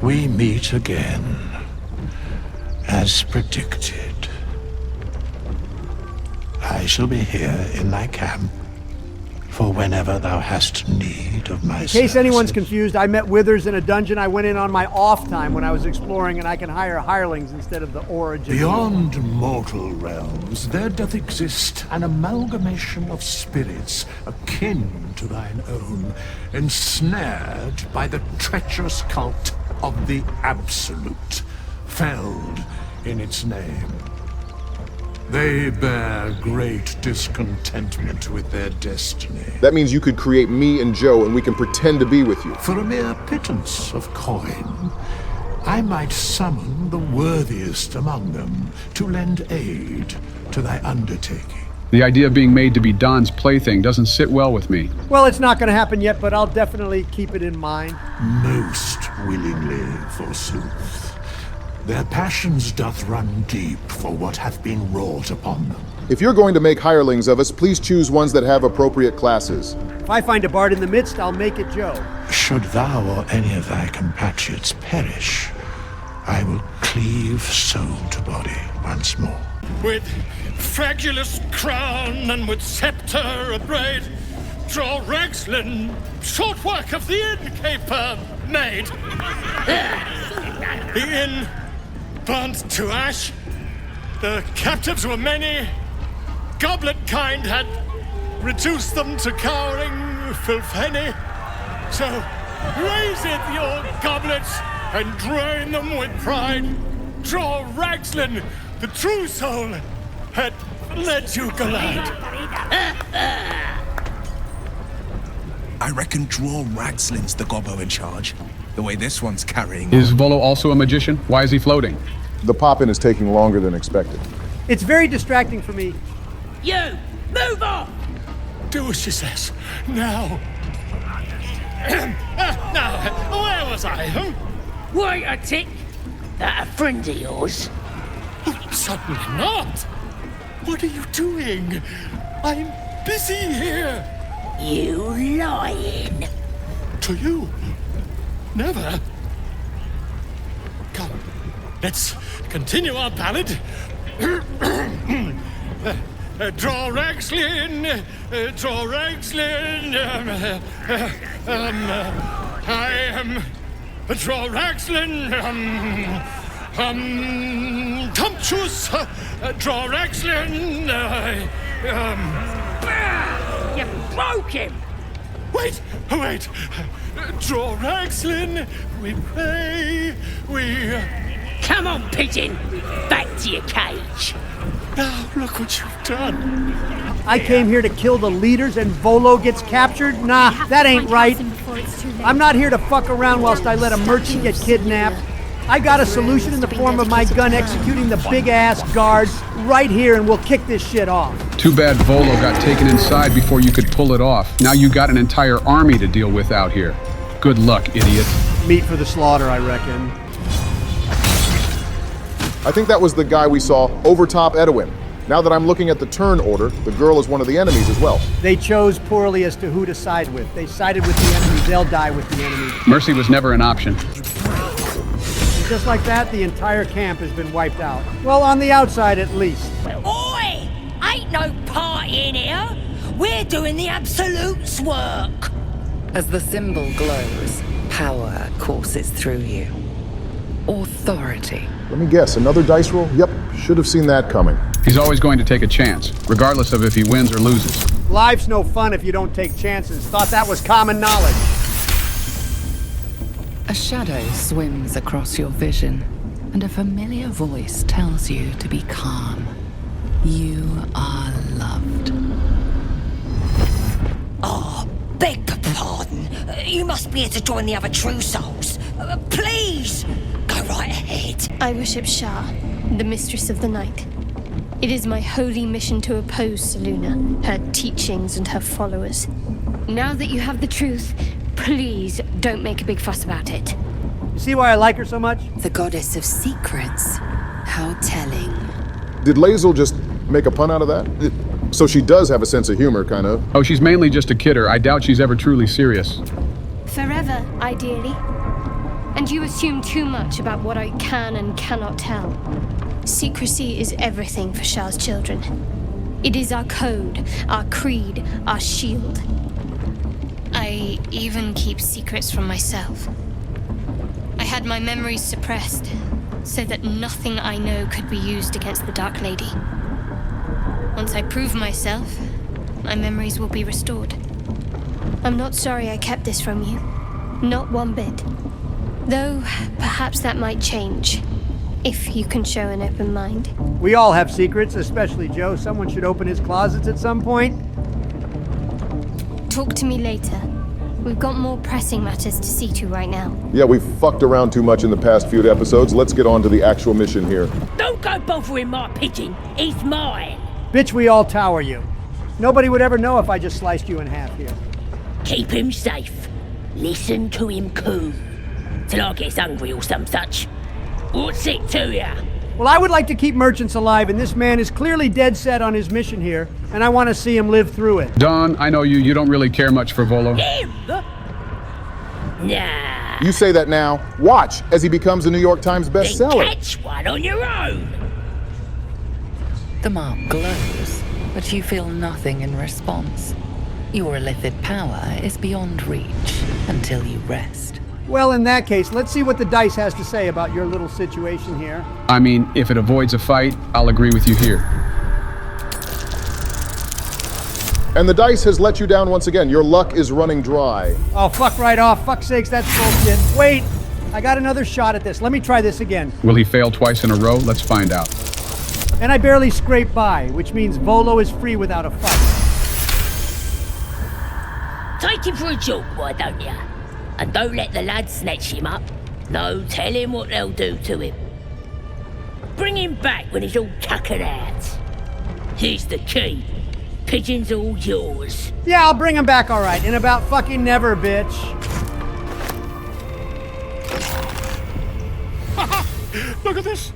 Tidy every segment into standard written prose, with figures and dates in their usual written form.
We meet again, as predicted. I shall be here in thy camp, for whenever thou hast need of my services. In case anyone's confused, I met Withers in a dungeon I went in on my off time when I was exploring, and I can hire hirelings instead of the origin. Beyond mortal realms, there doth exist an amalgamation of spirits akin to thine own, ensnared by the treacherous cult of the Absolute, felled in its name. They bear great discontentment with their destiny. That means you could create me and Joe and we can pretend to be with you. For a mere pittance of coin, I might summon the worthiest among them to lend aid to thy undertaking. The idea of being made to be Don's plaything doesn't sit well with me. Well, it's not going to happen yet, but I'll definitely keep it in mind. Most willingly, forsooth. Their passions doth run deep for what hath been wrought upon them. If you're going to make hirelings of us, please choose ones that have appropriate classes. If I find a bard in the midst, I'll make it Joe. Should thou or any of thy compatriots perish, I will cleave soul to body once more. With fragulous crown and with scepter abraid, draw Ragslin, short work of the innkeeper made. The inn burnt to ash, the captives were many, goblet kind had reduced them to cowering filthenny. So raise it your goblets and drain them with pride. Draw Ragslin, the true soul, had let you glide. I reckon draw Ragslin's the gobbo in charge. The way this one's carrying Is on. Volo also a magician? Why is he floating? The pop-in is taking longer than expected. It's very distracting for me. You! Move on! Do as she says. Now. Now, where was I? Wait a tick! That a friend of yours? Certainly not. What are you doing? I'm busy here. You lying! To you? Never. Come, let's continue our ballad. Draw Ragslin, draw Ragslin. I am draw Ragslin. Tumptuous, draw Ragslin. You broke him! Wait. Draw Ragslin, we pray, we... Come on, pigeon! Back to your cage! Now, look what you've done. I came here to kill the leaders and Volo gets captured? Nah, that ain't right. I'm not here to fuck around whilst I let a merchant get kidnapped. I got a solution in the form of my gun executing the big-ass guards right here, and we'll kick this shit off. Too bad Volo got taken inside before you could pull it off. Now you got an entire army to deal with out here. Good luck, idiot. Meat for the slaughter, I reckon. I think that was the guy we saw over top Edwin. Now that I'm looking at the turn order, the girl is one of the enemies as well. They chose poorly as to who to side with. They sided with the enemy, they'll die with the enemy. Mercy was never an option. And just like that, the entire camp has been wiped out. Well, on the outside at least. Oi! Ain't no party in here! We're doing the Absolute's work! As the symbol glows, power courses through you. Authority. Let me guess, another dice roll? Yep, should have seen that coming. He's always going to take a chance, regardless of if he wins or loses. Life's no fun if you don't take chances. Thought that was common knowledge. A shadow swims across your vision, and a familiar voice tells you to be calm. You are loved. Oh, beg pardon. You must be here to join the other true souls. Please, go right ahead. I worship Shah, the mistress of the night. It is my holy mission to oppose Selûne, her teachings and her followers. Now that you have the truth, please don't make a big fuss about it. You see why I like her so much? The goddess of secrets. How telling. Did Lae'zel just make a pun out of that? So she does have a sense of humor, kind of. Oh, she's mainly just a kidder. I doubt she's ever truly serious. Forever, ideally. And you assume too much about what I can and cannot tell. Secrecy is everything for Shah's children. It is our code, our creed, our shield. I even keep secrets from myself. I had my memories suppressed, so that nothing I know could be used against the Dark Lady. Once I prove myself, my memories will be restored. I'm not sorry I kept this from you. Not one bit. Though, perhaps that might change, if you can show an open mind. We all have secrets, especially Joe. Someone should open his closets at some point. Talk to me later. We've got more pressing matters to see to right now. Yeah, we've fucked around too much in the past few episodes. Let's get on to the actual mission here. Don't go bothering my pigeon. He's mine. Bitch, we all tower you. Nobody would ever know if I just sliced you in half here. Keep him safe. Listen to him coo. Till I gets hungry or some such. What's it to ya? Well, I would like to keep merchants alive, and this man is clearly dead set on his mission here, and I want to see him live through it. Don, I know you don't really care much for Volo. Him? Nah. You say that now. Watch as he becomes a New York Times bestseller. Then catch one on your own. The mark glows, but you feel nothing in response. Your illithid power is beyond reach until you rest. Well, in that case, let's see what the dice has to say about your little situation here. I mean, if it avoids a fight, I'll agree with you here. And the dice has let you down once again. Your luck is running dry. Oh, fuck right off. Fuck's sakes, that's bullshit. Wait, I got another shot at this. Let me try this again. Will he fail twice in a row? Let's find out. And I barely scrape by, which means Volo is free without a fight. Take him for a joke, why don't ya? And don't let the lads snatch him up. No, tell him what they'll do to him. Bring him back when he's all tuckered out. Here's the key. Pigeon's all yours. Yeah, I'll bring him back all right. In about fucking never, bitch. Look at this.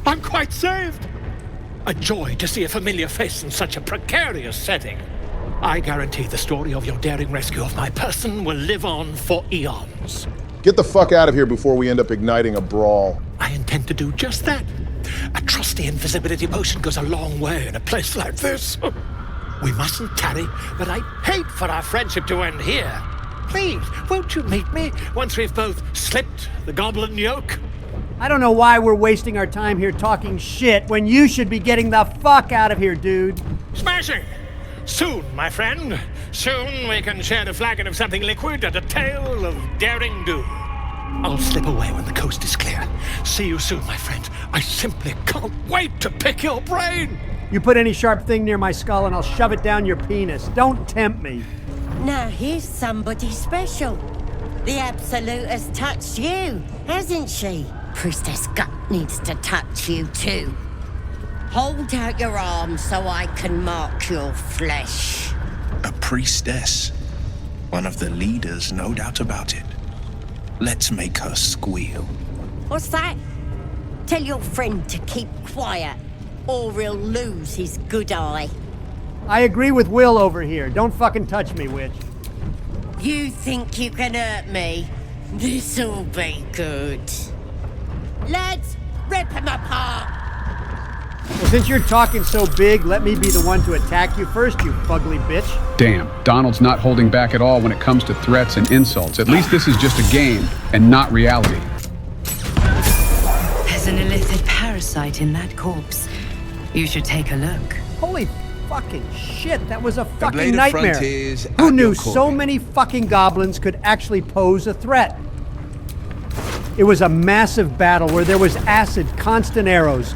I'm quite saved. A joy to see a familiar face in such a precarious setting. I guarantee the story of your daring rescue of my person will live on for eons. Get the fuck out of here before we end up igniting a brawl. I intend to do just that. A trusty invisibility potion goes a long way in a place like this. We mustn't tarry, but I'd hate for our friendship to end here. Please, won't you meet me once we've both slipped the goblin yoke? I don't know why we're wasting our time here talking shit when you should be getting the fuck out of here, dude. Smashing! Soon, my friend. Soon we can share a flagon of something liquid and a tale of daring do. I'll slip away when the coast is clear. See you soon, my friend. I simply can't wait to pick your brain. You put any sharp thing near my skull and I'll shove it down your penis. Don't tempt me. Now here's somebody special. The Absolute has touched you, hasn't she? Priestess Gut needs to touch you too. Hold out your arm so I can mark your flesh. A priestess. One of the leaders, no doubt about it. Let's make her squeal. What's that? Tell your friend to keep quiet, or he'll lose his good eye. I agree with Will over here. Don't fucking touch me, witch. You think you can hurt me? This'll be good. Lads, rip him apart! Well, since you're talking so big, let me be the one to attack you first, you fugly bitch. Damn, Donald's not holding back at all when it comes to threats and insults. At least this is just a game and not reality. There's an illithid parasite in that corpse. You should take a look. Holy fucking shit, that was a Blade fucking of nightmare. Frontiers Who at knew your so calling. many fucking goblins could actually pose a threat? It was a massive battle where there was acid, constant arrows,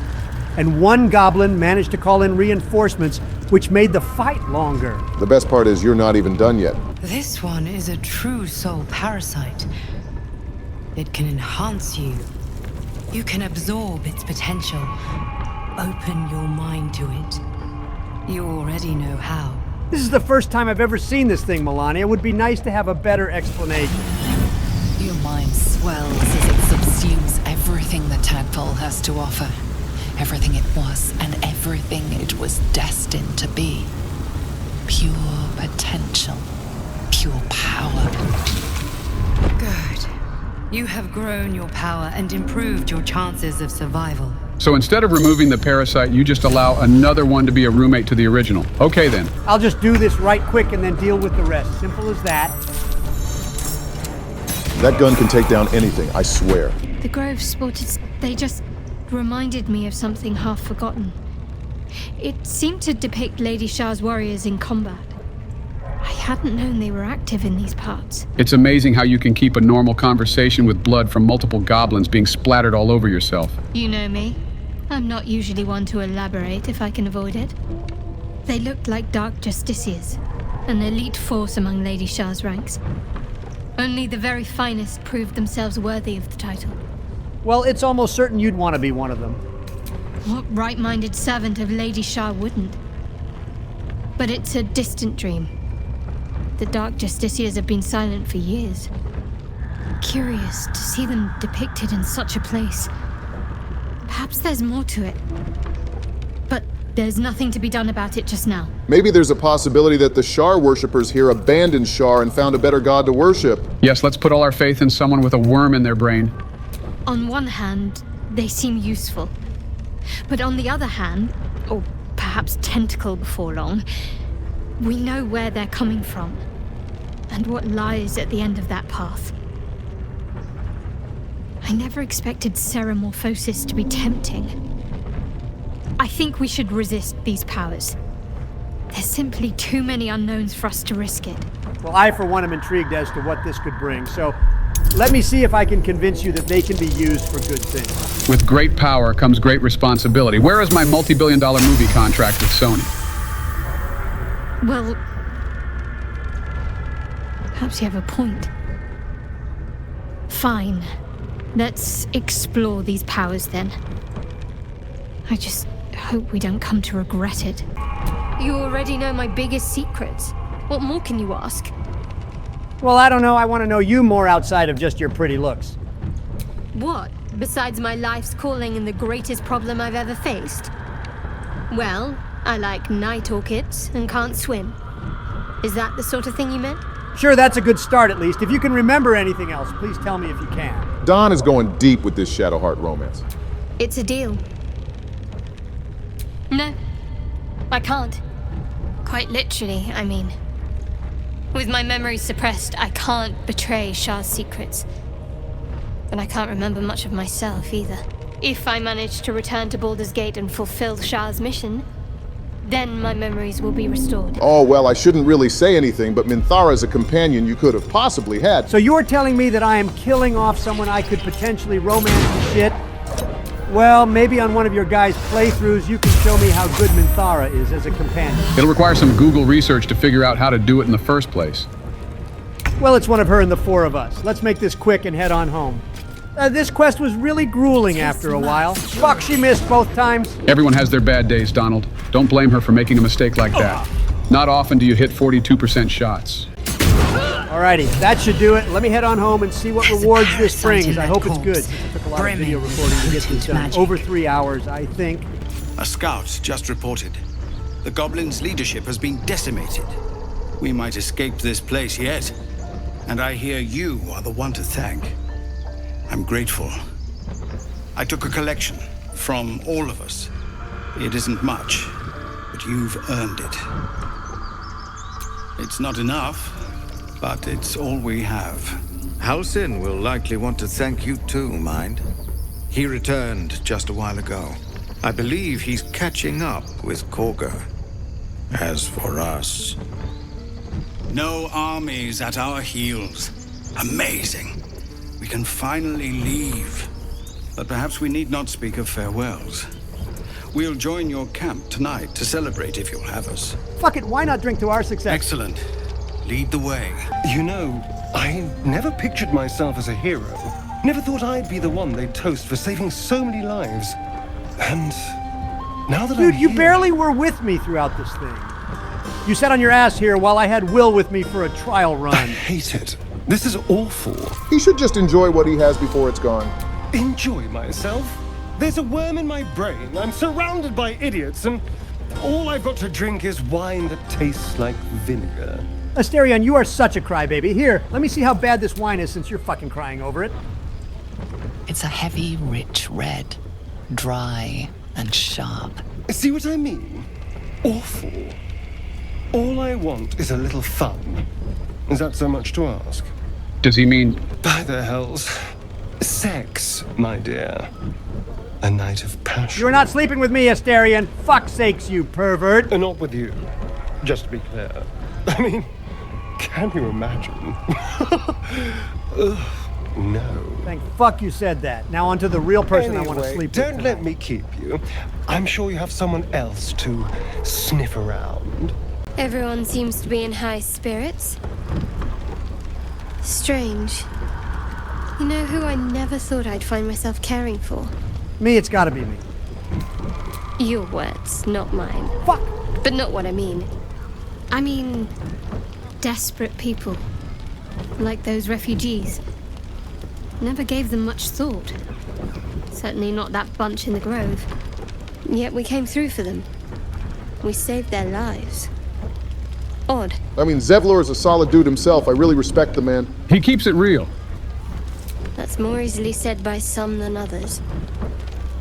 and one goblin managed to call in reinforcements, which made the fight longer. The best part is you're not even done yet. This one is a true soul parasite. It can enhance you. You can absorb its potential. Open your mind to it. You already know how. This is the first time I've ever seen this thing, Melania. It would be nice to have a better explanation. Your mind swells as it subsumes everything the tadpole has to offer. Everything it was and everything it was destined to be. Pure potential. Pure power. Good. You have grown your power and improved your chances of survival. So instead of removing the parasite, you just allow another one to be a roommate to the original. Okay then. I'll just do this right quick and then deal with the rest. Simple as that. That gun can take down anything, I swear. The Grove spotted... They just reminded me of something half forgotten. It seemed to depict Lady Shah's warriors in combat. I hadn't known they were active in these parts. It's amazing how you can keep a normal conversation with blood from multiple goblins being splattered all over yourself. You know me. I'm not usually one to elaborate if I can avoid it. They looked like Dark Justiciars, an elite force among Lady Shah's ranks. Only the very finest proved themselves worthy of the title. Well, it's almost certain you'd want to be one of them. What right-minded servant of Lady Shah wouldn't? But it's a distant dream. The Dark Justiciars have been silent for years. Curious to see them depicted in such a place. Perhaps there's more to it. But there's nothing to be done about it just now. Maybe there's a possibility that the Shar worshippers here abandoned Shar and found a better god to worship. Yes, let's put all our faith in someone with a worm in their brain. On one hand, they seem useful. But on the other hand, or perhaps tentacle before long, we know where they're coming from. And what lies at the end of that path. I never expected ceramorphosis to be tempting. I think we should resist these powers. There's simply too many unknowns for us to risk it. Well, I, for one, am intrigued as to what this could bring, so let me see if I can convince you that they can be used for good things. With great power comes great responsibility. Where is my multi-billion-dollar movie contract with Sony? Well, perhaps you have a point. Fine. Let's explore these powers then. I just hope we don't come to regret it. You already know my biggest secrets. What more can you ask? Well, I don't know. I want to know you more outside of just your pretty looks. What? Besides my life's calling and the greatest problem I've ever faced? Well, I like night orchids and can't swim. Is that the sort of thing you meant? Sure, that's a good start at least. If you can remember anything else, please tell me if you can. Don is going deep with this Shadowheart romance. It's a deal. No, I can't. Quite literally, I mean. With my memory suppressed, I can't betray Shah's secrets. But I can't remember much of myself either. If I manage to return to Baldur's Gate and fulfill Shah's mission, then my memories will be restored. Oh, well, I shouldn't really say anything, but Minthara is a companion you could have possibly had. So you're telling me that I am killing off someone I could potentially romance and shit? Well, maybe on one of your guys' playthroughs, you can show me how good Minthara is as a companion. It'll require some Google research to figure out how to do it in the first place. Well, it's one of her and the four of us. Let's make this quick and head on home. This quest was really grueling after a while. Fuck, she missed both times. Everyone has their bad days, Donald. Don't blame her for making a mistake like that. Not often do you hit 42% shots. Alrighty, that should do it. Let me head on home and see what rewards this brings. I hope it's good. It took a lot of video recording to get this done. Over 3 hours, I think. A scout just reported. The goblins' leadership has been decimated. We might escape this place yet. And I hear you are the one to thank. I'm grateful. I took a collection from all of us. It isn't much, but you've earned it. It's not enough, but it's all we have. Halsin will likely want to thank you too, Mind. He returned just a while ago. I believe he's catching up with Korga. As for us... No armies at our heels. Amazing. We can finally leave. But perhaps we need not speak of farewells. We'll join your camp tonight to celebrate if you'll have us. Fuck it, why not drink to our success? Excellent. Lead the way. You know, I never pictured myself as a hero. Never thought I'd be the one they'd toast for saving so many lives. And now that Dude, I'm you here... barely were with me throughout this thing. You sat on your ass here while I had Will with me for a trial run. I hate it. This is awful. He should just enjoy what he has before it's gone. Enjoy myself? There's a worm in my brain. I'm surrounded by idiots, and all I've got to drink is wine that tastes like vinegar. Asterion, you are such a crybaby. Here, let me see how bad this wine is since you're fucking crying over it. It's a heavy, rich red. Dry and sharp. See what I mean? Awful. All I want is a little fun. Is that so much to ask? Does he mean... By the hells. Sex, my dear. A night of passion. You're not sleeping with me, Asterion. Fuck's sakes, you pervert. Not with you. Just to be clear. I mean, can you imagine? Ugh, no. Thank fuck you said that. Now on to the real person I want to Anyway, sleep with. don't let me keep you. I'm sure you have someone else to sniff around. Everyone seems to be in high spirits. Strange. You know who I never thought I'd find myself caring for? Me, it's gotta be me. Your words, not mine. Fuck! But not what I mean. I mean, desperate people. Like those refugees. Never gave them much thought. Certainly not that bunch in the grove. Yet we came through for them. We saved their lives. Odd. I mean, Zevlor is a solid dude himself. I really respect the man. He keeps it real. That's more easily said by some than others.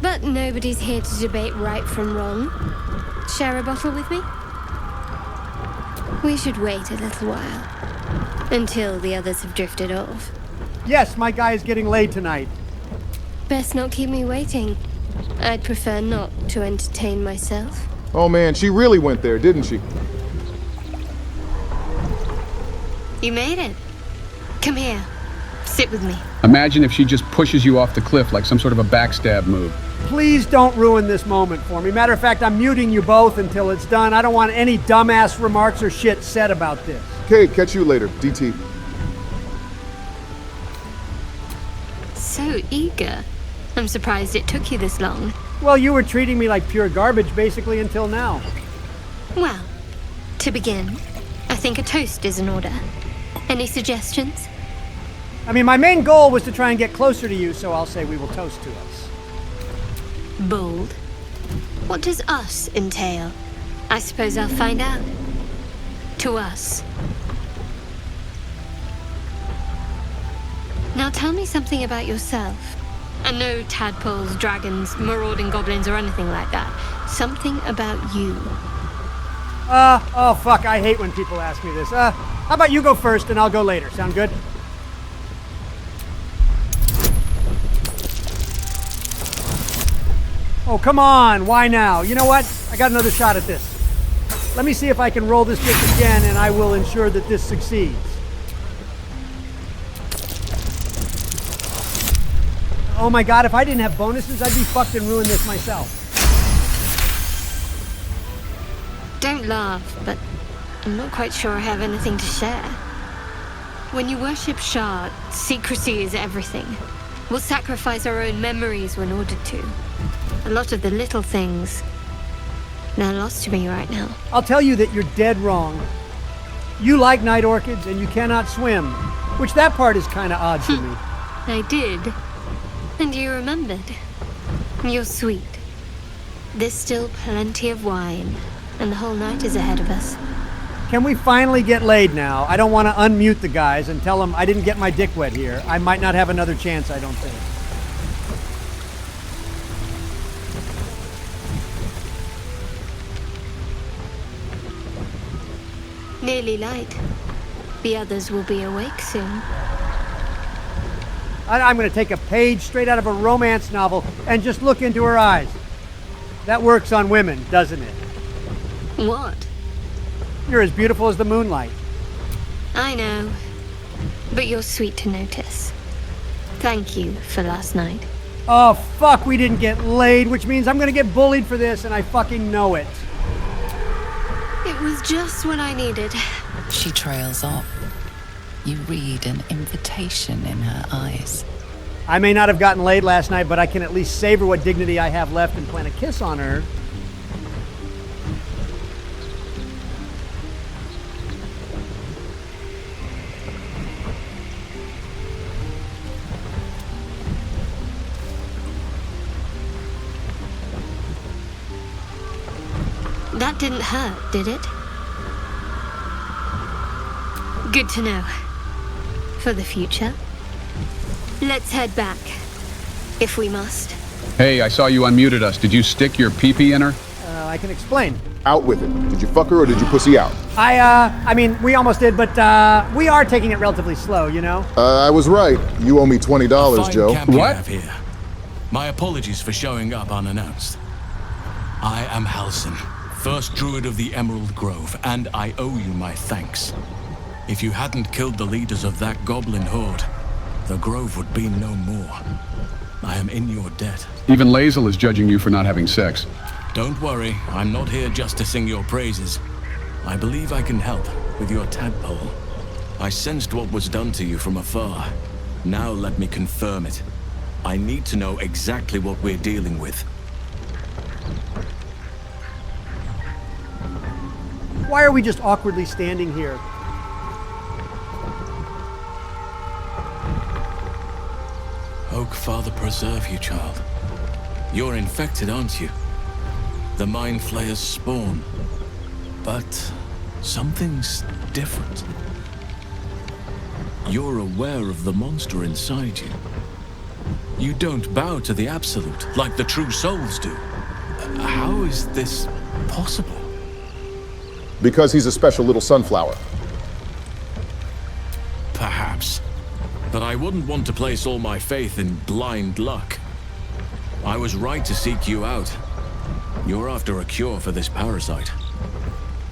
But nobody's here to debate right from wrong. Share a bottle with me? We should wait a little while. Until the others have drifted off. Yes, my guy is getting laid tonight. Best not keep me waiting. I'd prefer not to entertain myself. Oh man, she really went there, didn't she? You made it. Come here. Sit with me. Imagine if she just pushes you off the cliff like some sort of a backstab move. Please don't ruin this moment for me. Matter of fact, I'm muting you both until it's done. I don't want any dumbass remarks or shit said about this. Okay, catch you later, DT. So eager. I'm surprised it took you this long. Well, you were treating me like pure garbage basically until now. Well, to begin, I think a toast is in order. Any suggestions? I mean, my main goal was to try and get closer to you, so I'll say we will toast to us. Bold. What does us entail? I suppose I'll find out. To us. Now tell me something about yourself. And no tadpoles, dragons, marauding goblins, or anything like that. Something about you. Oh fuck, I hate when people ask me this. How about you go first and I'll go later? Sound good? Oh, come on, why now? You know what? I got another shot at this. Let me see if I can roll this bitch again and I will ensure that this succeeds. Oh my god, if I didn't have bonuses, I'd be fucked and ruin this myself. Don't laugh, but I'm not quite sure I have anything to share. When you worship Shard, secrecy is everything. We'll sacrifice our own memories when ordered to. A lot of the little things, they're lost to me right now. I'll tell you that you're dead wrong. You like night orchids and you cannot swim, which that part is kind of odd to me. I did. And you remembered. You're sweet. There's still plenty of wine, and the whole night is ahead of us. Can we finally get laid now? I don't want to unmute the guys and tell them I didn't get my dick wet here. I might not have another chance, I don't think. Nearly light. The others will be awake soon. I'm going to take a page straight out of a romance novel and just look into her eyes. That works on women, doesn't it? What? You're as beautiful as the moonlight. I know. But you're sweet to notice. Thank you for last night. Oh, fuck, we didn't get laid, which means I'm going to get bullied for this, and I fucking know it. It was just what I needed. She trails off. You read an invitation in her eyes. I may not have gotten laid last night, but I can at least savor what dignity I have left and plant a kiss on her. That didn't hurt, did it? Good to know. For the future. Let's head back. if we must. Hey, I saw you unmuted us. Did you stick your pee-pee in her? I can explain. Out with it. Did you fuck her or did you pussy out? I mean, we almost did, but we are taking it relatively slow, you know? I was right. You owe me $20, Joe. Camp you have here. My apologies for showing up unannounced. I am Halsin, first druid of the Emerald Grove, and I owe you my thanks. If you hadn't killed the leaders of that goblin horde, the grove would be no more. I am in your debt. Even Lae'zel is judging you for not having sex. Don't worry, I'm not here just to sing your praises. I believe I can help with your tadpole. I sensed what was done to you from afar. Now let me confirm it. I need to know exactly what we're dealing with. Why are we just awkwardly standing here? Oak, Father, preserve you, child. You're infected, aren't you? The Mind Flayer's spawn. But something's different. You're aware of the monster inside you. You don't bow to the Absolute like the true souls do. How is this possible? Because he's a special little sunflower. Perhaps. But I wouldn't want to place all my faith in blind luck. I was right to seek you out. You're after a cure for this parasite.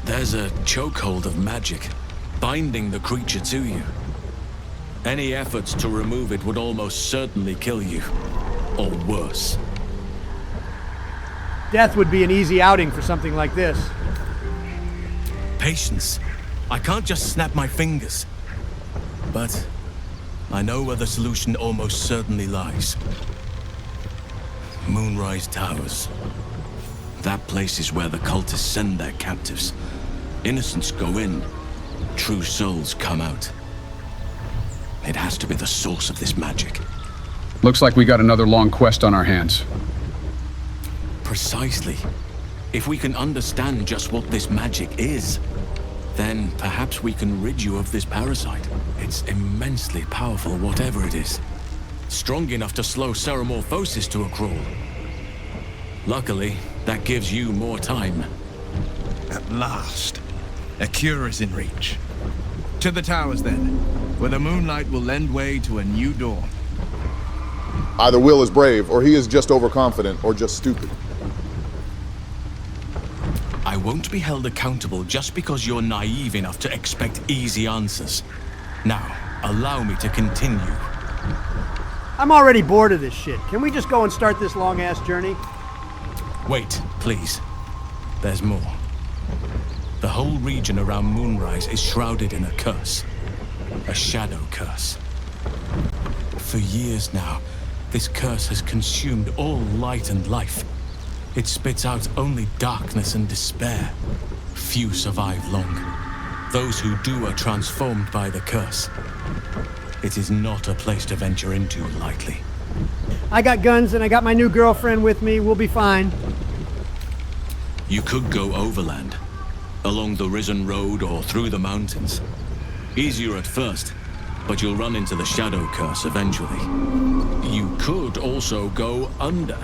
There's a chokehold of magic, binding the creature to you. Any efforts to remove it would almost certainly kill you. Or worse. Death would be an easy outing for something like this. Patience. I can't just snap my fingers. But I know where the solution almost certainly lies. Moonrise Towers. That place is where the cultists send their captives. Innocents go in, true souls come out. It has to be the source of this magic. Looks like we got another long quest on our hands. Precisely. If we can understand just what this magic is, then perhaps we can rid you of this parasite. It's immensely powerful, whatever it is. Strong enough to slow ceremorphosis to a crawl. Luckily, that gives you more time. At last, a cure is in reach. To the towers, then, where the moonlight will lend way to a new dawn. Either Will is brave, or he is just overconfident, or just stupid. I won't be held accountable just because you're naive enough to expect easy answers. Now, allow me to continue. I'm already bored of this shit. Can we just go and start this long-ass journey? Wait, please. There's more. The whole region around Moonrise is shrouded in a curse. A shadow curse. For years now, this curse has consumed all light and life. It spits out only darkness and despair. Few survive long. Those who do are transformed by the curse. It is not a place to venture into lightly. I got guns and I got my new girlfriend with me. We'll be fine. You could go overland, along the Risen Road or through the mountains. Easier at first, but you'll run into the Shadow Curse eventually. You could also go under.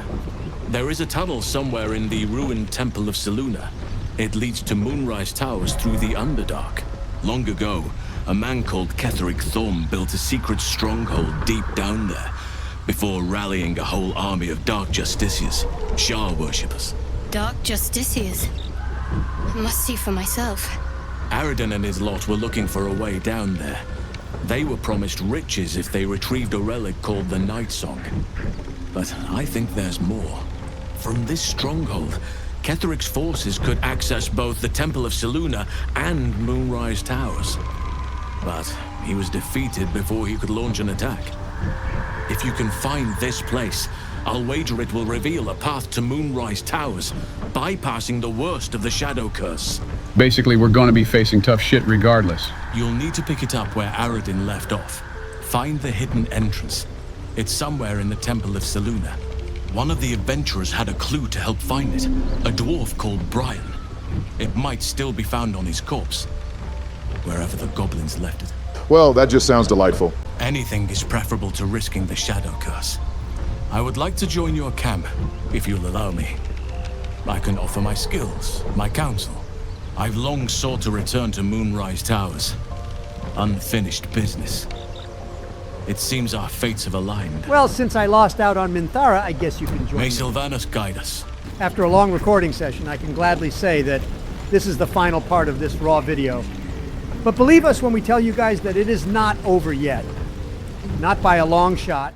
There is a tunnel somewhere in the ruined Temple of Selûne. It leads to Moonrise Towers through the Underdark. Long ago, a man called Ketheric Thorm built a secret stronghold deep down there, before rallying a whole army of Dark Justiciars, Shah worshippers. Dark Justiciars. Must see for myself. Aradin and his lot were looking for a way down there. They were promised riches if they retrieved a relic called the Night Song. But I think there's more. From this stronghold, Ketheric's forces could access both the Temple of Selûne and Moonrise Towers. But he was defeated before he could launch an attack. If you can find this place, I'll wager it will reveal a path to Moonrise Towers, bypassing the worst of the Shadow Curse. Basically, we're going to be facing tough shit regardless. You'll need to pick it up where Aradin left off. Find the hidden entrance. It's somewhere in the Temple of Selûne. One of the adventurers had a clue to help find it. A dwarf called Brian. It might still be found on his corpse, wherever the goblins left it. Well, that just sounds delightful. Anything is preferable to risking the Shadow Curse. I would like to join your camp, if you'll allow me. I can offer my skills, my counsel. I've long sought to return to Moonrise Towers. Unfinished business. It seems our fates have aligned. Well, since I lost out on Minthara, I guess you can join May me. Sylvanas guide us. After a long recording session, I can gladly say that this is the final part of this raw video. But believe us when we tell you guys that it is not over yet. Not by a long shot.